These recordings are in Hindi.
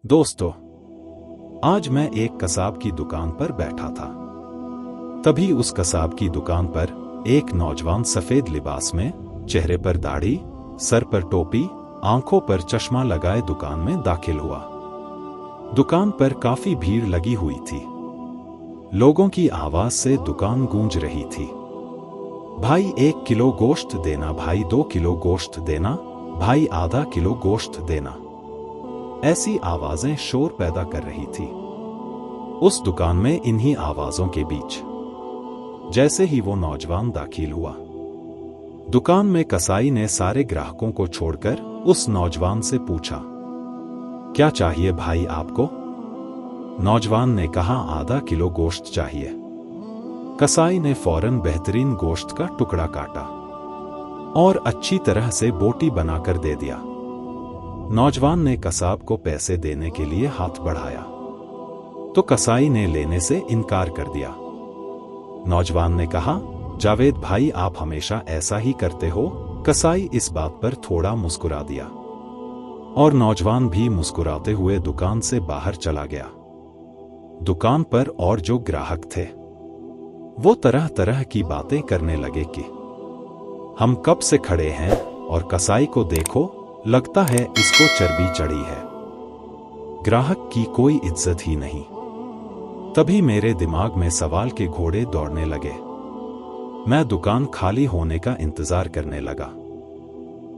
दोस्तों, आज मैं एक कसाब की दुकान पर बैठा था। तभी उस कसाब की दुकान पर एक नौजवान सफेद लिबास में, चेहरे पर दाढ़ी, सर पर टोपी, आंखों पर चश्मा लगाए दुकान में दाखिल हुआ। दुकान पर काफी भीड़ लगी हुई थी। लोगों की आवाज से दुकान गूंज रही थी। भाई 1 किलो गोश्त देना, भाई 2 किलो गोश्त देना, भाई आधा किलो गोश्त देना। ऐसी आवाजें शोर पैदा कर रही थी। उस दुकान में इन्हीं आवाजों के बीच जैसे ही वो नौजवान दाखिल हुआ, दुकान में कसाई ने सारे ग्राहकों को छोड़कर उस नौजवान से पूछा, क्या चाहिए भाई आपको? नौजवान ने कहा, आधा किलो गोश्त चाहिए। कसाई ने फौरन बेहतरीन गोश्त का टुकड़ा काटा और अच्छी तरह से बोटी बनाकर दे दिया। नौजवान ने कसाब को पैसे देने के लिए हाथ बढ़ाया तो कसाई ने लेने से इनकार कर दिया। नौजवान ने कहा, जावेद भाई आप हमेशा ऐसा ही करते हो? कसाई इस बात पर थोड़ा मुस्कुरा दिया और नौजवान भी मुस्कुराते हुए दुकान से बाहर चला गया। दुकान पर और जो ग्राहक थे वो तरह तरह की बातें करने लगे कि हम कब से खड़े हैं और कसाई को देखो, लगता है इसको चर्बी चढ़ी है। ग्राहक की कोई इज्जत ही नहीं। तभी मेरे दिमाग में सवाल के घोड़े दौड़ने लगे। मैं दुकान खाली होने का इंतजार करने लगा।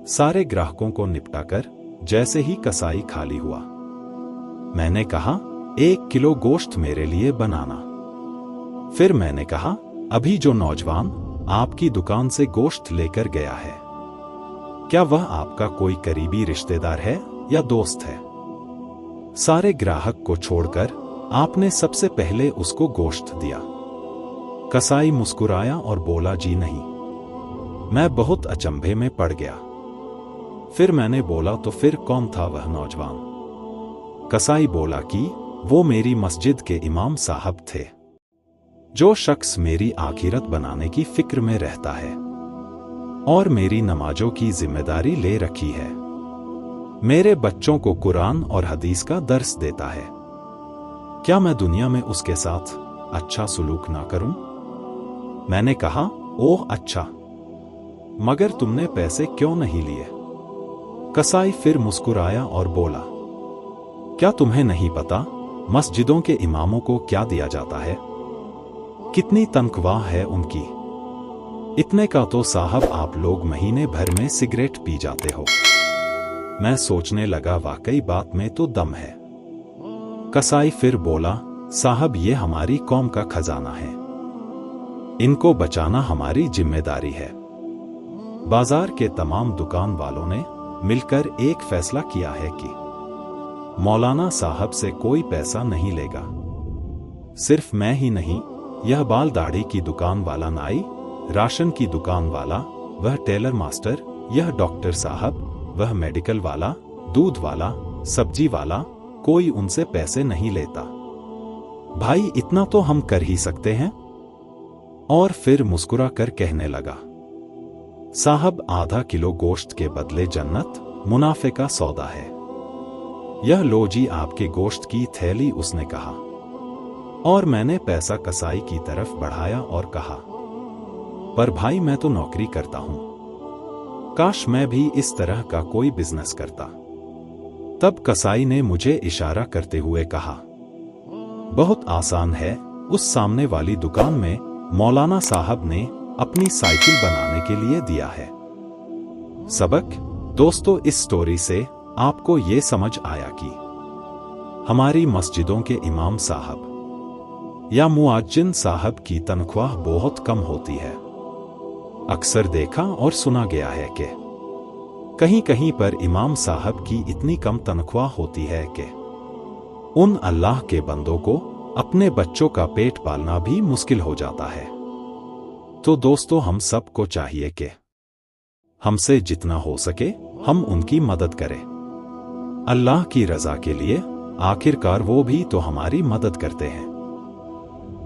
सारे ग्राहकों को निपटाकर जैसे ही कसाई खाली हुआ, मैंने कहा, 1 किलो गोश्त मेरे लिए बनाना। फिर मैंने कहा, अभी जो नौजवान आपकी दुकान से गोश्त लेकर गया है, क्या वह आपका कोई करीबी रिश्तेदार है या दोस्त है? सारे ग्राहक को छोड़कर आपने सबसे पहले उसको गोश्त दिया। कसाई मुस्कुराया और बोला, जी नहीं। मैं बहुत अचंभे में पड़ गया। फिर मैंने बोला, तो फिर कौन था वह नौजवान? कसाई बोला कि वो मेरी मस्जिद के इमाम साहब थे। जो शख्स मेरी आखिरत बनाने की फिक्र में रहता है और मेरी नमाजों की जिम्मेदारी ले रखी है, मेरे बच्चों को कुरान और हदीस का दर्स देता है। क्या मैं दुनिया में उसके साथ अच्छा सुलूक ना करूं? मैंने कहा, ओह अच्छा, मगर तुमने पैसे क्यों नहीं लिए? कसाई फिर मुस्कुराया और बोला, क्या तुम्हें नहीं पता मस्जिदों के इमामों को क्या दिया जाता है? कितनी तनख्वाह है उनकी? इतने का तो साहब आप लोग महीने भर में सिगरेट पी जाते हो। मैं सोचने लगा, वाकई बात में तो दम है। कसाई फिर बोला, साहब ये हमारी कौम का खजाना है, इनको बचाना हमारी जिम्मेदारी है। बाजार के तमाम दुकान वालों ने मिलकर एक फैसला किया है कि मौलाना साहब से कोई पैसा नहीं लेगा। सिर्फ मैं ही नहीं, यह बाल दाढ़ी की दुकान वाला नाई, राशन की दुकान वाला, वह टेलर मास्टर, यह डॉक्टर साहब, वह मेडिकल वाला, दूध वाला, सब्जी वाला, कोई उनसे पैसे नहीं लेता। भाई इतना तो हम कर ही सकते हैं। और फिर मुस्कुरा कर कहने लगा, साहब आधा किलो गोश्त के बदले जन्नत, मुनाफे का सौदा है। यह लो जी आपके गोश्त की थैली, उसने कहा। और मैंने पैसा कसाई की तरफ बढ़ाया और कहा, पर भाई मैं तो नौकरी करता हूं, काश मैं भी इस तरह का कोई बिजनेस करता। तब कसाई ने मुझे इशारा करते हुए कहा, बहुत आसान है, उस सामने वाली दुकान में मौलाना साहब ने अपनी साइकिल बनाने के लिए दिया है। सबक दोस्तों, इस स्टोरी से आपको ये समझ आया कि हमारी मस्जिदों के इमाम साहब या मुअज्जिन साहब की तनख्वाह बहुत कम होती है। अक्सर देखा और सुना गया है कि कहीं कहीं पर इमाम साहब की इतनी कम तनख्वाह होती है कि उन अल्लाह के बंदों को अपने बच्चों का पेट पालना भी मुश्किल हो जाता है। तो दोस्तों, हम सबको चाहिए कि हमसे जितना हो सके हम उनकी मदद करें। अल्लाह की रजा के लिए आखिरकार वो भी तो हमारी मदद करते हैं,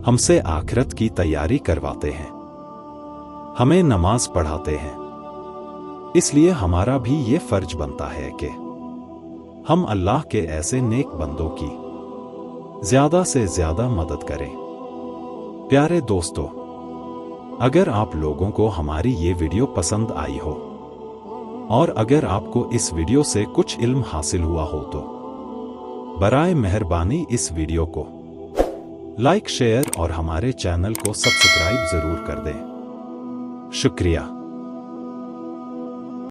हमसे आखिरत की तैयारी करवाते हैं, हमें नमाज पढ़ाते हैं। इसलिए हमारा भी ये फर्ज बनता है कि हम अल्लाह के ऐसे नेक बंदों की ज्यादा से ज्यादा मदद करें। प्यारे दोस्तों, अगर आप लोगों को हमारी ये वीडियो पसंद आई हो और अगर आपको इस वीडियो से कुछ इल्म हासिल हुआ हो तो बराए मेहरबानी इस वीडियो को लाइक, शेयर और हमारे चैनल को सब्सक्राइब जरूर कर दें। शुक्रिया।